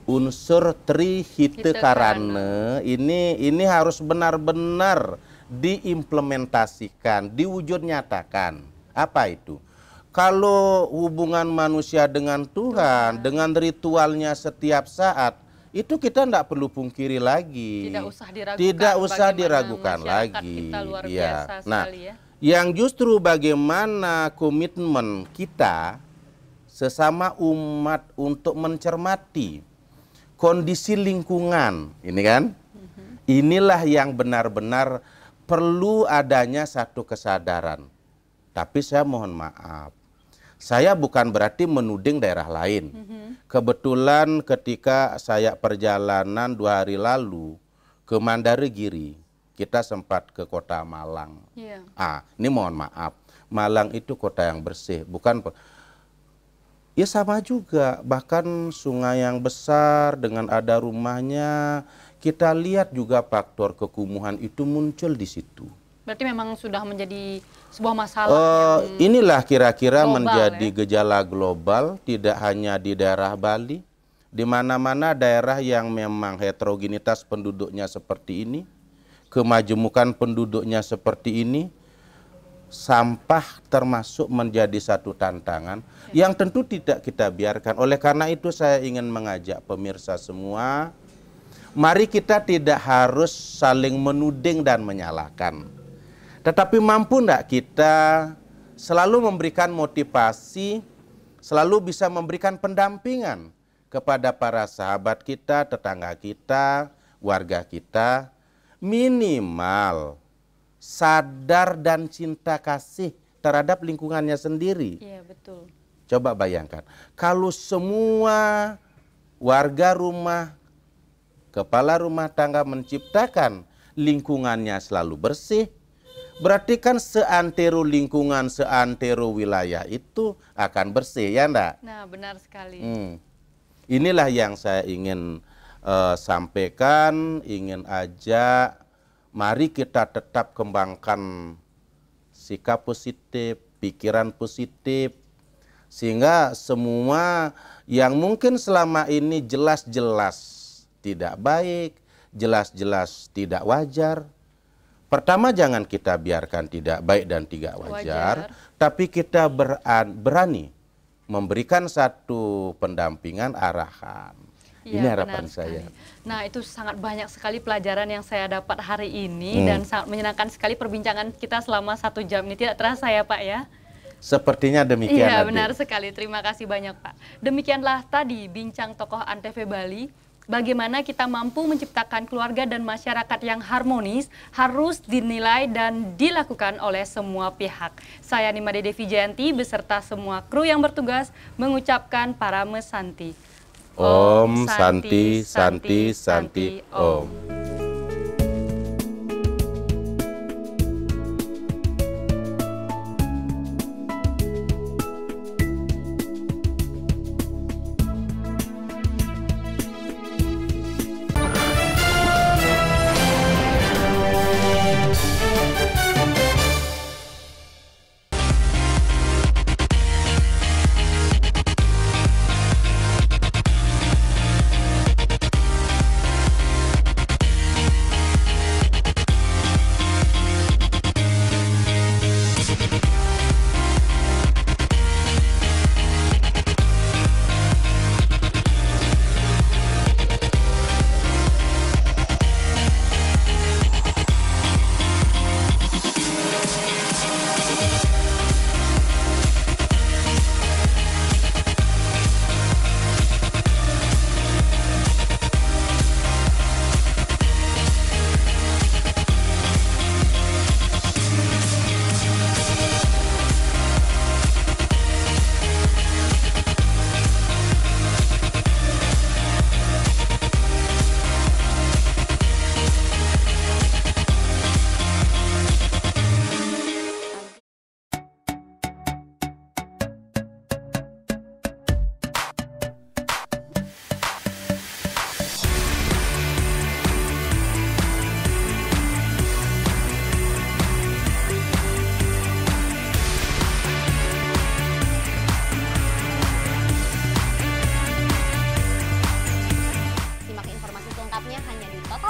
unsur trihite karane ini harus benar-benar diimplementasikan, diwujud nyatakan. Apa itu? Kalau hubungan manusia dengan Tuhan, dengan ritualnya setiap saat, itu kita tidak perlu pungkiri lagi. Tidak usah diragukan lagi. Kita luar biasa sekali ya. Yang justru bagaimana komitmen kita sesama umat untuk mencermati kondisi lingkungan, ini kan? Inilah yang benar-benar perlu adanya satu kesadaran. Tapi saya mohon maaf, saya bukan berarti menuding daerah lain. Kebetulan ketika saya perjalanan 2 hari lalu ke Mandarigiri, kita sempat ke kota Malang. Ini mohon maaf, Malang itu kota yang bersih, bukan... Ya sama juga, bahkan sungai yang besar dengan ada rumahnya, kita lihat juga faktor kekumuhan itu muncul di situ. Berarti memang sudah menjadi sebuah masalah. Inilah kira-kira menjadi gejala global, tidak hanya di daerah Bali, di mana-mana daerah yang memang heterogenitas penduduknya seperti ini, kemajemukan penduduknya seperti ini, sampah termasuk menjadi satu tantangan yang tentu tidak kita biarkan. Oleh karena itu saya ingin mengajak pemirsa semua, mari kita tidak harus saling menuding dan menyalahkan. Tetapi mampu enggak kita selalu memberikan motivasi, selalu bisa memberikan pendampingan kepada para sahabat kita, tetangga kita, warga kita, minimal sadar dan cinta kasih terhadap lingkungannya sendiri. Iya, betul. Coba bayangkan, kalau semua warga rumah, kepala rumah tangga menciptakan lingkungannya selalu bersih, berarti kan seantero lingkungan, seantero wilayah itu akan bersih, ya enggak? Nah, benar sekali. Inilah yang saya ingin sampaikan, ingin ajak, mari kita tetap kembangkan sikap positif, pikiran positif, sehingga semua yang mungkin selama ini jelas-jelas tidak baik, jelas-jelas tidak wajar, pertama jangan kita biarkan tidak baik dan tidak wajar. Tapi kita berani memberikan satu pendampingan, arahan. Ya, ini harapan saya. Nah, itu sangat banyak sekali pelajaran yang saya dapat hari ini dan sangat menyenangkan sekali perbincangan kita selama 1 jam ini. Tidak terasa ya Pak ya? Sepertinya demikian. Iya, benar sekali. Terima kasih banyak Pak. Demikianlah tadi bincang tokoh Antv Bali. Bagaimana kita mampu menciptakan keluarga dan masyarakat yang harmonis harus dinilai dan dilakukan oleh semua pihak. Saya Nimade Devi Jayanti beserta semua kru yang bertugas mengucapkan Parame Santi. Om Santi Santi Santi Om.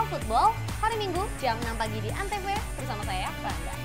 Football hari Minggu jam 6 pagi di Antv bersama saya, Rangga.